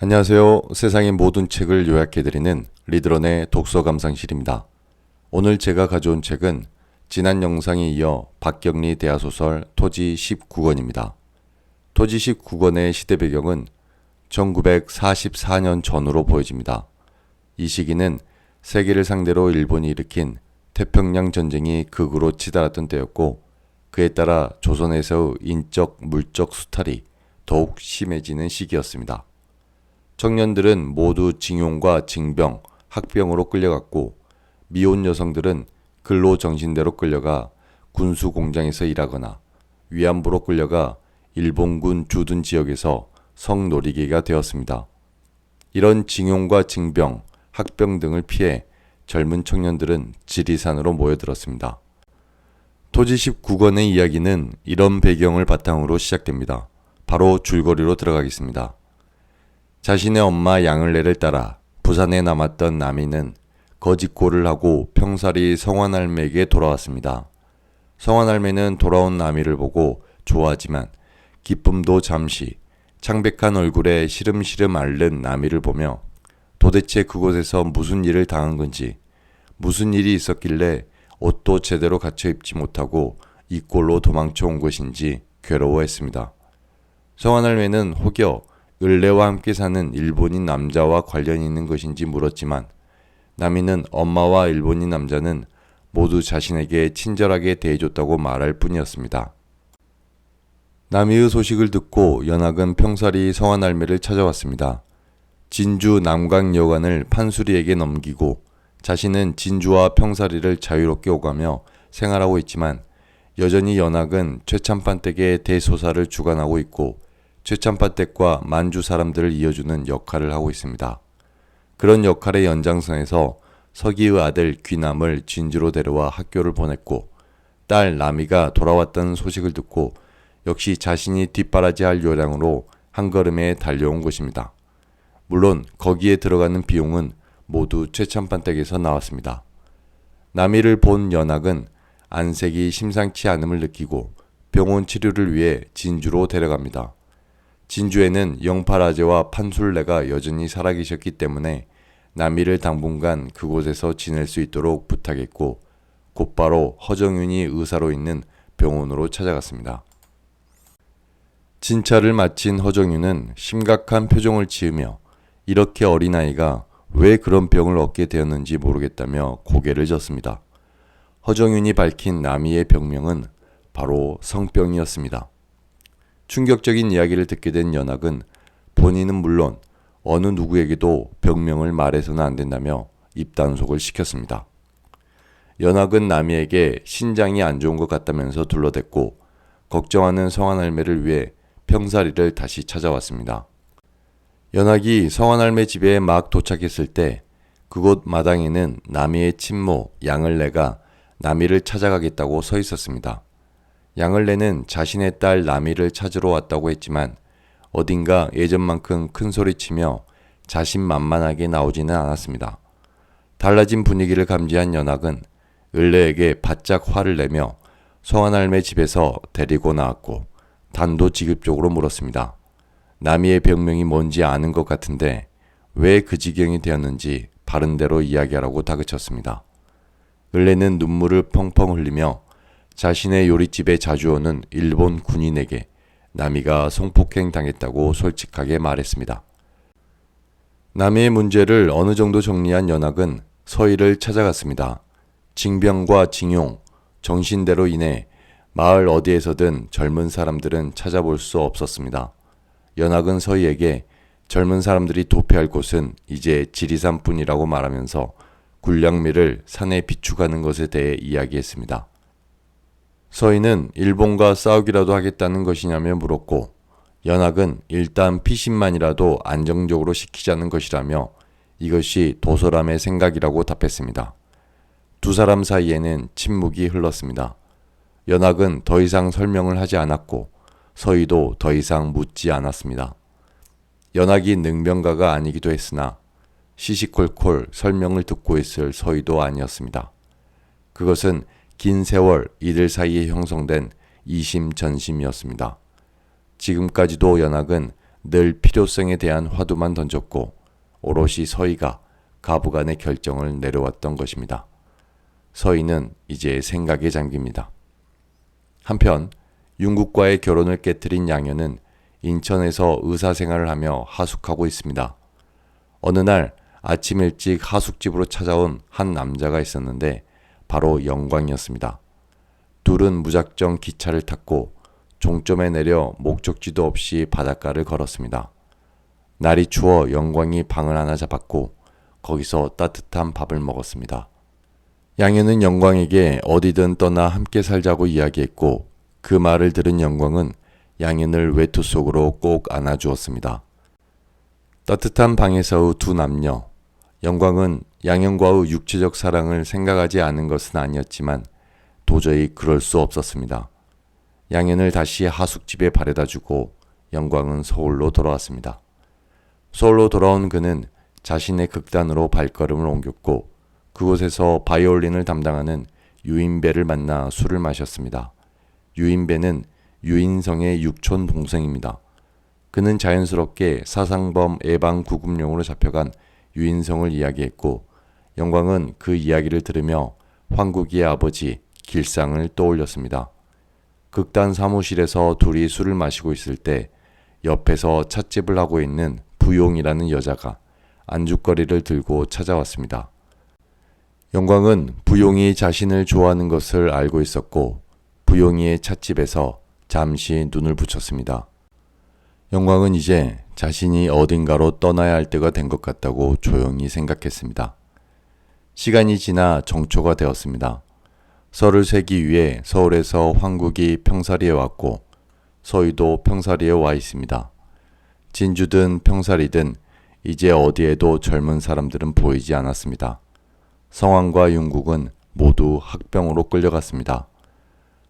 안녕하세요. 세상의 모든 책을 요약해드리는 리드런의 독서 감상실입니다. 오늘 제가 가져온 책은 지난 영상에 이어 박경리 대하소설 토지 19권입니다. 토지 19권의 시대 배경은 1944년 전후로 보여집니다. 이 시기는 세계를 상대로 일본이 일으킨 태평양 전쟁이 극으로 치달았던 때였고, 그에 따라 조선에서의 인적, 물적 수탈이 더욱 심해지는 시기였습니다. 청년들은 모두 징용과 징병, 학병으로 끌려갔고, 미혼 여성들은 근로정신대로 끌려가 군수 공장에서 일하거나 위안부로 끌려가 일본군 주둔 지역에서 성노리개가 되었습니다. 이런 징용과 징병, 학병 등을 피해 젊은 청년들은 지리산으로 모여들었습니다. 토지 19권의 이야기는 이런 배경을 바탕으로 시작됩니다. 바로 줄거리로 들어가겠습니다. 자신의 엄마 양을래를 따라 부산에 남았던 남이는 거짓골을 하고 평사리 성환할매에게 돌아왔습니다. 성환할매는 돌아온 남이를 보고 좋아하지만 기쁨도 잠시, 창백한 얼굴에 시름시름 앓는 남이를 보며 도대체 그곳에서 무슨 일을 당한 건지, 무슨 일이 있었길래 옷도 제대로 갖춰 입지 못하고 이 꼴로 도망쳐 온 것인지 괴로워했습니다. 성환할매는 혹여 을래와 함께 사는 일본인 남자와 관련이 있는 것인지 물었지만, 남이는 엄마와 일본인 남자는 모두 자신에게 친절하게 대해줬다고 말할 뿐이었습니다. 남이의 소식을 듣고 연학은 평사리 성환할매를 찾아왔습니다. 진주 남강여관을 판수리에게 넘기고 자신은 진주와 평사리를 자유롭게 오가며 생활하고 있지만, 여전히 연학은 최참판댁의 대소사를 주관하고 있고 최참판댁과 만주 사람들을 이어주는 역할을 하고 있습니다. 그런 역할의 연장선에서 서기의 아들 귀남을 진주로 데려와 학교를 보냈고, 딸 남이가 돌아왔다는 소식을 듣고 역시 자신이 뒷바라지할 요량으로 한걸음에 달려온 것입니다. 물론 거기에 들어가는 비용은 모두 최참판댁에서 나왔습니다. 남이를 본 연학은 안색이 심상치 않음을 느끼고 병원 치료를 위해 진주로 데려갑니다. 진주에는 영파라제와 판술래가 여전히 살아계셨기 때문에 남이를 당분간 그곳에서 지낼 수 있도록 부탁했고, 곧바로 허정윤이 의사로 있는 병원으로 찾아갔습니다. 진찰을 마친 허정윤은 심각한 표정을 지으며 이렇게 어린아이가 왜 그런 병을 얻게 되었는지 모르겠다며 고개를 젓습니다. 허정윤이 밝힌 남이의 병명은 바로 성병이었습니다. 충격적인 이야기를 듣게 된 연학은 본인은 물론 어느 누구에게도 병명을 말해서는 안 된다며 입단속을 시켰습니다. 연학은 남이에게 신장이 안 좋은 것 같다면서 둘러댔고, 걱정하는 성환할매를 위해 평사리를 다시 찾아왔습니다. 연학이 성환할매 집에 막 도착했을 때 그곳 마당에는 남이의 친모 양을래가 남이를 찾아가겠다고 서 있었습니다. 양을래는 자신의 딸 남이를 찾으러 왔다고 했지만 어딘가 예전만큼 큰 소리치며 자신만만하게 나오지는 않았습니다. 달라진 분위기를 감지한 연학은 을래에게 바짝 화를 내며 성환할매 집에서 데리고 나왔고 단도직입적으로 물었습니다. 남이의 병명이 뭔지 아는 것 같은데 왜 그 지경이 되었는지 바른대로 이야기하라고 다그쳤습니다. 을래는 눈물을 펑펑 흘리며 자신의 요리집에 자주 오는 일본 군인에게 남이가 성폭행 당했다고 솔직하게 말했습니다. 남이의 문제를 어느 정도 정리한 연학은 서희를 찾아갔습니다. 징병과 징용, 정신대로 인해 마을 어디에서든 젊은 사람들은 찾아볼 수 없었습니다. 연학은 서희에게 젊은 사람들이 도피할 곳은 이제 지리산뿐이라고 말하면서 군량미를 산에 비축하는 것에 대해 이야기했습니다. 서희는 일본과 싸우기라도 하겠다는 것이냐며 물었고, 연학은 일단 피신만이라도 안정적으로 시키자는 것이라며 이것이 도솔함의 생각이라고 답했습니다. 두 사람 사이에는 침묵이 흘렀습니다. 연학은 더 이상 설명을 하지 않았고 서희도 더 이상 묻지 않았습니다. 연학이 능명가가 아니기도 했으나 시시콜콜 설명을 듣고 있을 서희도 아니었습니다. 그것은 긴 세월 이들 사이에 형성된 이심전심이었습니다. 지금까지도 연학은 늘 필요성에 대한 화두만 던졌고 오롯이 서희가 가부간의 결정을 내려왔던 것입니다. 서희는 이제 생각에 잠깁니다. 한편 윤국과의 결혼을 깨트린 양현은 인천에서 의사생활을 하며 하숙하고 있습니다. 어느 날 아침 일찍 하숙집으로 찾아온 한 남자가 있었는데 바로 영광이었습니다. 둘은 무작정 기차를 탔고 종점에 내려 목적지도 없이 바닷가를 걸었습니다. 날이 추워 영광이 방을 하나 잡았고 거기서 따뜻한 밥을 먹었습니다. 양현은 영광에게 어디든 떠나 함께 살자고 이야기했고 그 말을 들은 영광은 양현을 외투 속으로 꼭 안아주었습니다. 따뜻한 방에서의 두 남녀. 영광은 양현과의 육체적 사랑을 생각하지 않은 것은 아니었지만 도저히 그럴 수 없었습니다. 양현을 다시 하숙집에 바래다주고 영광은 서울로 돌아왔습니다. 서울로 돌아온 그는 자신의 극단으로 발걸음을 옮겼고 그곳에서 바이올린을 담당하는 유인배를 만나 술을 마셨습니다. 유인배는 유인성의 육촌 동생입니다. 그는 자연스럽게 사상범 예방 구급용으로 잡혀간 유인성을 이야기했고 영광은 그 이야기를 들으며 황국이의 아버지 길상을 떠올렸습니다. 극단 사무실에서 둘이 술을 마시고 있을 때 옆에서 찻집을 하고 있는 부용이라는 여자가 안주거리를 들고 찾아왔습니다. 영광은 부용이 자신을 좋아하는 것을 알고 있었고 부용이의 찻집에서 잠시 눈을 붙였습니다. 영광은 이제 자신이 어딘가로 떠나야 할 때가 된 것 같다고 조용히 생각했습니다. 시간이 지나 정초가 되었습니다. 설을 세기 위해 서울에서 황국이 평사리에 왔고 서희도 평사리에 와 있습니다. 진주든 평사리든 이제 어디에도 젊은 사람들은 보이지 않았습니다. 성환과 윤국은 모두 학병으로 끌려갔습니다.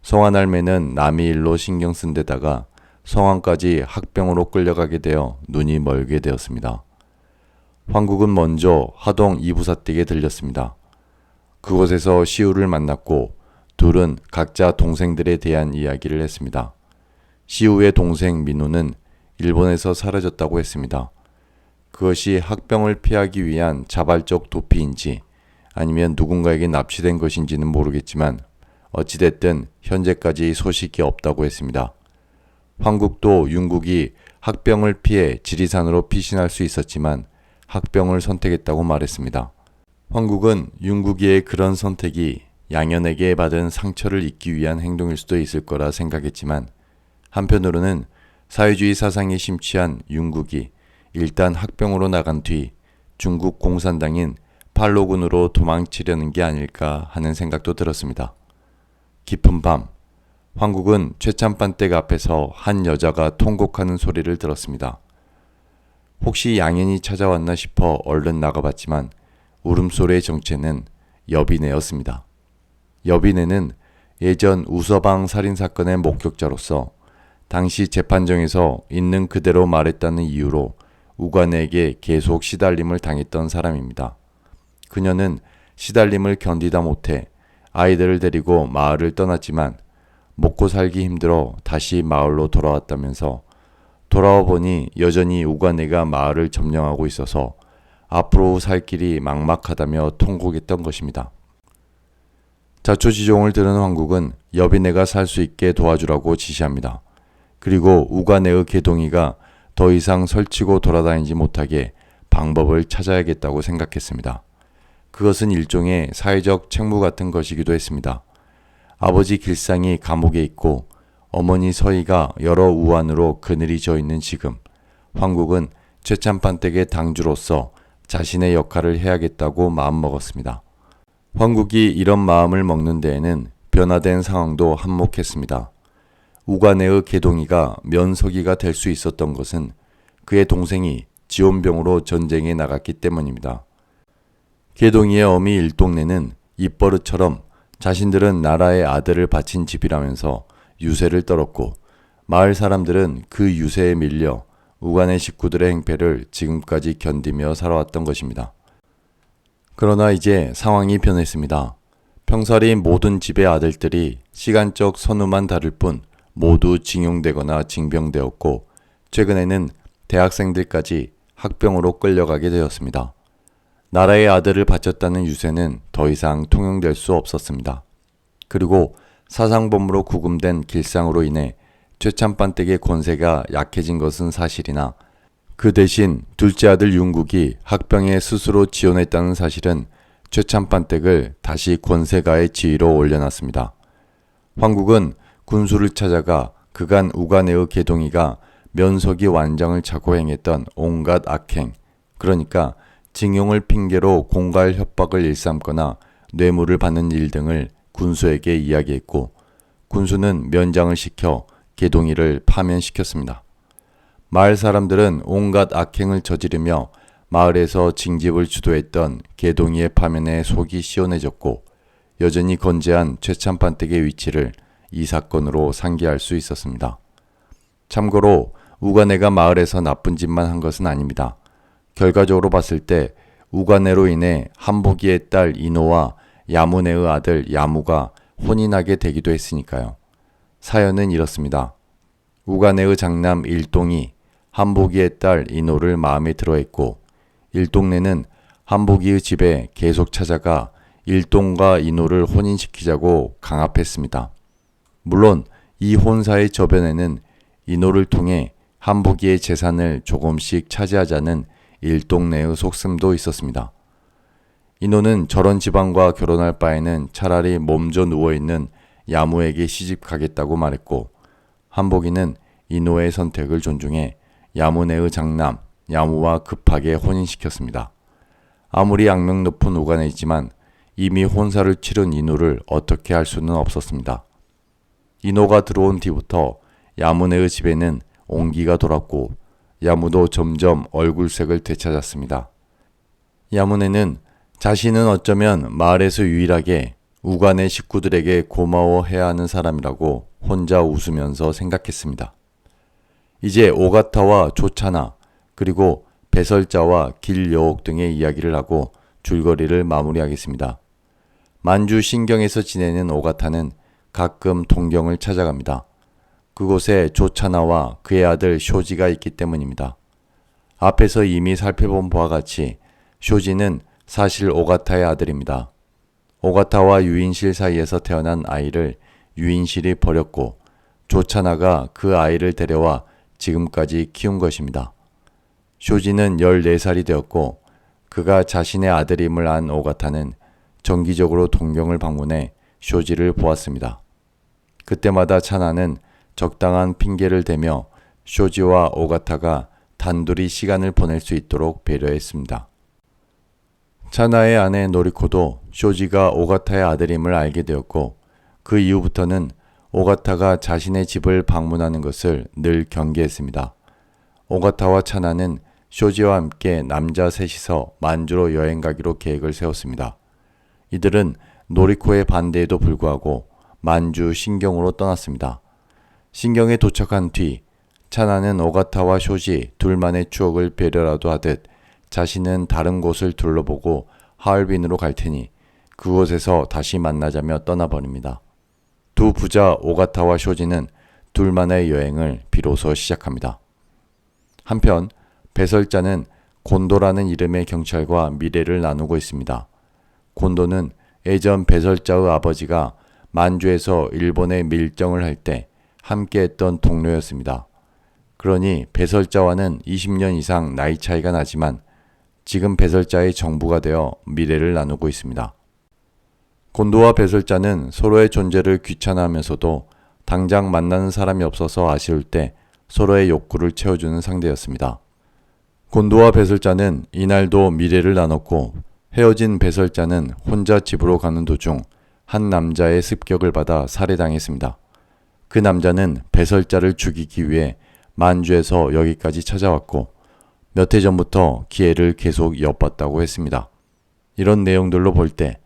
성환 할매는 남의 일로 신경 쓴 데다가 성환까지 학병으로 끌려가게 되어 눈이 멀게 되었습니다. 황국은 먼저 하동 이부사댁에 들렸습니다. 그곳에서 시우를 만났고 둘은 각자 동생들에 대한 이야기를 했습니다. 시우의 동생 민우는 일본에서 사라졌다고 했습니다. 그것이 학병을 피하기 위한 자발적 도피인지 아니면 누군가에게 납치된 것인지는 모르겠지만 어찌됐든 현재까지 소식이 없다고 했습니다. 황국도 윤국이 학병을 피해 지리산으로 피신할 수 있었지만 학병을 선택했다고 말했습니다. 황국은 윤국이의 그런 선택이 양현에게 받은 상처를 잊기 위한 행동일 수도 있을 거라 생각했지만 한편으로는 사회주의 사상에 심취한 윤국이 일단 학병으로 나간 뒤 중국 공산당인 팔로군으로 도망치려는 게 아닐까 하는 생각도 들었습니다. 깊은 밤, 황국은 최참반댁 앞에서 한 여자가 통곡하는 소리를 들었습니다. 혹시 양현이 찾아왔나 싶어 얼른 나가봤지만 울음소리의 정체는 여비네였습니다. 여비네는 예전 우서방 살인사건의 목격자로서 당시 재판정에서 있는 그대로 말했다는 이유로 우관에게 계속 시달림을 당했던 사람입니다. 그녀는 시달림을 견디다 못해 아이들을 데리고 마을을 떠났지만 먹고 살기 힘들어 다시 마을로 돌아왔다면서 돌아와 보니 여전히 우관애가 마을을 점령하고 있어서 앞으로 살 길이 막막하다며 통곡했던 것입니다. 자초지종을 들은 황국은 여비네가 살 수 있게 도와주라고 지시합니다. 그리고 우관애의 개동이가 더 이상 설치고 돌아다니지 못하게 방법을 찾아야겠다고 생각했습니다. 그것은 일종의 사회적 책무 같은 것이기도 했습니다. 아버지 길상이 감옥에 있고 어머니 서희가 여러 우환으로 그늘이 져 있는 지금 황국은 최참판댁의 당주로서 자신의 역할을 해야겠다고 마음먹었습니다. 황국이 이런 마음을 먹는 데에는 변화된 상황도 한몫했습니다. 우관애의 개동이가 면서기가 될 수 있었던 것은 그의 동생이 지원병으로 전쟁에 나갔기 때문입니다. 개동이의 어미 일동네는 입버릇처럼 자신들은 나라의 아들을 바친 집이라면서 유세를 떨었고 마을 사람들은 그 유세에 밀려 우관의 식구들의 행패를 지금까지 견디며 살아왔던 것입니다. 그러나 이제 상황이 변했습니다. 평사리 모든 집의 아들들이 시간적 선후만 다를 뿐 모두 징용되거나 징병되었고 최근에는 대학생들까지 학병으로 끌려가게 되었습니다. 나라의 아들을 바쳤다는 유세는 더 이상 통용될 수 없었습니다. 그리고 사상범으로 구금된 길상으로 인해 최참반댁의 권세가 약해진 것은 사실이나 그 대신 둘째 아들 윤국이 학병에 스스로 지원했다는 사실은 최참반댁을 다시 권세가의 지위로 올려놨습니다. 황국은 군수를 찾아가 그간 우간의 개동이가 면석이 완장을 차고 행했던 온갖 악행, 그러니까 징용을 핑계로 공갈 협박을 일삼거나 뇌물을 받는 일 등을 군수에게 이야기했고, 군수는 면장을 시켜 개동이를 파면시켰습니다. 마을 사람들은 온갖 악행을 저지르며 마을에서 징집을 주도했던 개동이의 파면에 속이 시원해졌고, 여전히 건재한 최참반댁의 위치를 이 사건으로 상기할 수 있었습니다. 참고로 우간해가 마을에서 나쁜 짓만 한 것은 아닙니다. 결과적으로 봤을 때 우간해로 인해 한보기의 딸 인호와 야무네의 아들 야무가 혼인하게 되기도 했으니까요. 사연은 이렇습니다. 우간해의 장남 일동이 한보기의 딸 인호를 마음에 들어했고, 일동네는 한보기의 집에 계속 찾아가 일동과 인호를 혼인시키자고 강압했습니다. 물론 이 혼사의 저변에는 인호를 통해 한보기의 재산을 조금씩 차지하자는 일동네의 속셈도 있었습니다. 인호는 저런 집안과 결혼할 바에는 차라리 몸져 누워있는 야무에게 시집가겠다고 말했고, 한보기는 인호의 선택을 존중해 야무네의 장남 야무와 급하게 혼인시켰습니다. 아무리 악명 높은 우간해이지만 이미 혼사를 치른 인호를 어떻게 할 수는 없었습니다. 인호가 들어온 뒤부터 야무네의 집에는 온기가 돌았고, 야무도 점점 얼굴색을 되찾았습니다. 야무네는 자신은 어쩌면 마을에서 유일하게 우간의 식구들에게 고마워해야 하는 사람이라고 혼자 웃으면서 생각했습니다. 이제 오가타와 조차나 그리고 배설자와 길여옥 등의 이야기를 하고 줄거리를 마무리하겠습니다. 만주 신경에서 지내는 오가타는 가끔 동경을 찾아갑니다. 그곳에 조차나와 그의 아들 쇼지가 있기 때문입니다. 앞에서 이미 살펴본 바와 같이 쇼지는 사실 오가타의 아들입니다. 오가타와 유인실 사이에서 태어난 아이를 유인실이 버렸고, 조차나가 그 아이를 데려와 지금까지 키운 것입니다. 쇼지는 14살이 되었고, 그가 자신의 아들임을 안 오가타는 정기적으로 동경을 방문해 쇼지를 보았습니다. 그때마다 차나는 적당한 핑계를 대며 쇼지와 오가타가 단둘이 시간을 보낼 수 있도록 배려했습니다. 차나의 아내 노리코도 쇼지가 오가타의 아들임을 알게 되었고, 그 이후부터는 오가타가 자신의 집을 방문하는 것을 늘 경계했습니다. 오가타와 차나는 쇼지와 함께 남자 셋이서 만주로 여행 가기로 계획을 세웠습니다. 이들은 노리코의 반대에도 불구하고 만주 신경으로 떠났습니다. 신경에 도착한 뒤 차나는 오가타와 쇼지 둘만의 추억을 배려라도 하듯 자신은 다른 곳을 둘러보고 하얼빈으로 갈 테니 그곳에서 다시 만나자며 떠나버립니다. 두 부자 오가타와 쇼지는 둘만의 여행을 비로소 시작합니다. 한편 배설자는 곤도라는 이름의 경찰과 미래를 나누고 있습니다. 곤도는 예전 배설자의 아버지가 만주에서 일본에 밀정을 할 때 함께했던 동료였습니다. 그러니 배설자와는 20년 이상 나이 차이가 나지만 지금 배설자의 정부가 되어 미래를 나누고 있습니다. 곤도와 배설자는 서로의 존재를 귀찮아하면서도 당장 만나는 사람이 없어서 아쉬울 때 서로의 욕구를 채워주는 상대였습니다. 곤도와 배설자는 이날도 미래를 나눴고, 헤어진 배설자는 혼자 집으로 가는 도중 한 남자의 습격을 받아 살해당했습니다. 그 남자는 배설자를 죽이기 위해 만주에서 여기까지 찾아왔고, 몇 해 전부터 기회를 계속 엿봤다고 했습니다. 이런 내용들로 볼 때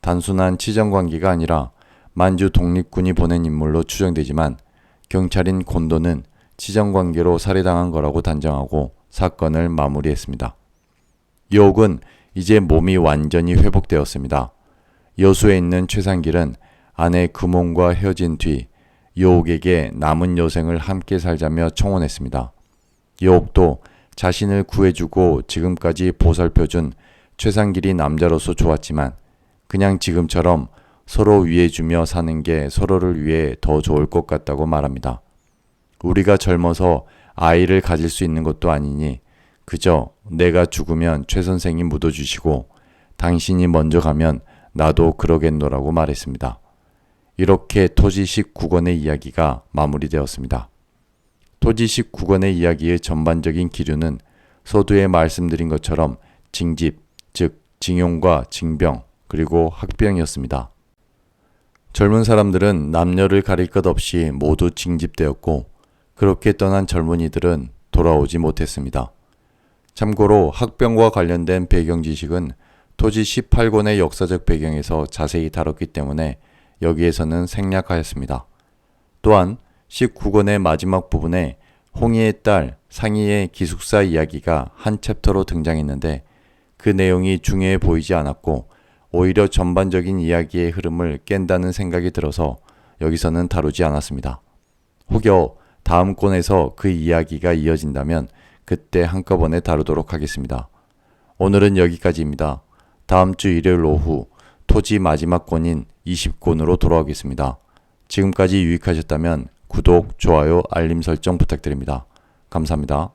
단순한 치정관계가 아니라 만주 독립군이 보낸 인물로 추정되지만, 경찰인 곤도는 치정관계로 살해당한 거라고 단정하고 사건을 마무리했습니다. 여옥은 이제 몸이 완전히 회복되었습니다. 여수에 있는 최상길은 아내 금홍과 헤어진 뒤 여옥에게 남은 여생을 함께 살자며 청혼했습니다. 여옥도 자신을 구해주고 지금까지 보살펴준 최상길이 남자로서 좋았지만 그냥 지금처럼 서로 위해주며 사는 게 서로를 위해 더 좋을 것 같다고 말합니다. 우리가 젊어서 아이를 가질 수 있는 것도 아니니 그저 내가 죽으면 최 선생이 묻어주시고 당신이 먼저 가면 나도 그러겠노라고 말했습니다. 이렇게 토지 19권의 이야기가 마무리되었습니다. 토지 19권의 이야기의 전반적인 기류는 서두에 말씀드린 것처럼 징집, 즉 징용과 징병, 그리고 학병이었습니다. 젊은 사람들은 남녀를 가릴 것 없이 모두 징집되었고 그렇게 떠난 젊은이들은 돌아오지 못했습니다. 참고로 학병과 관련된 배경 지식은 토지 18권의 역사적 배경에서 자세히 다뤘기 때문에 여기에서는 생략하였습니다. 또한 19권의 마지막 부분에 홍의의 딸 상희의 기숙사 이야기가 한 챕터로 등장했는데 그 내용이 중요해 보이지 않았고 오히려 전반적인 이야기의 흐름을 깬다는 생각이 들어서 여기서는 다루지 않았습니다. 혹여 다음 권에서 그 이야기가 이어진다면 그때 한꺼번에 다루도록 하겠습니다. 오늘은 여기까지입니다. 다음 주 일요일 오후 토지 마지막 권인 20권으로 돌아오겠습니다. 지금까지 유익하셨다면 구독, 좋아요, 알림 설정 부탁드립니다. 감사합니다.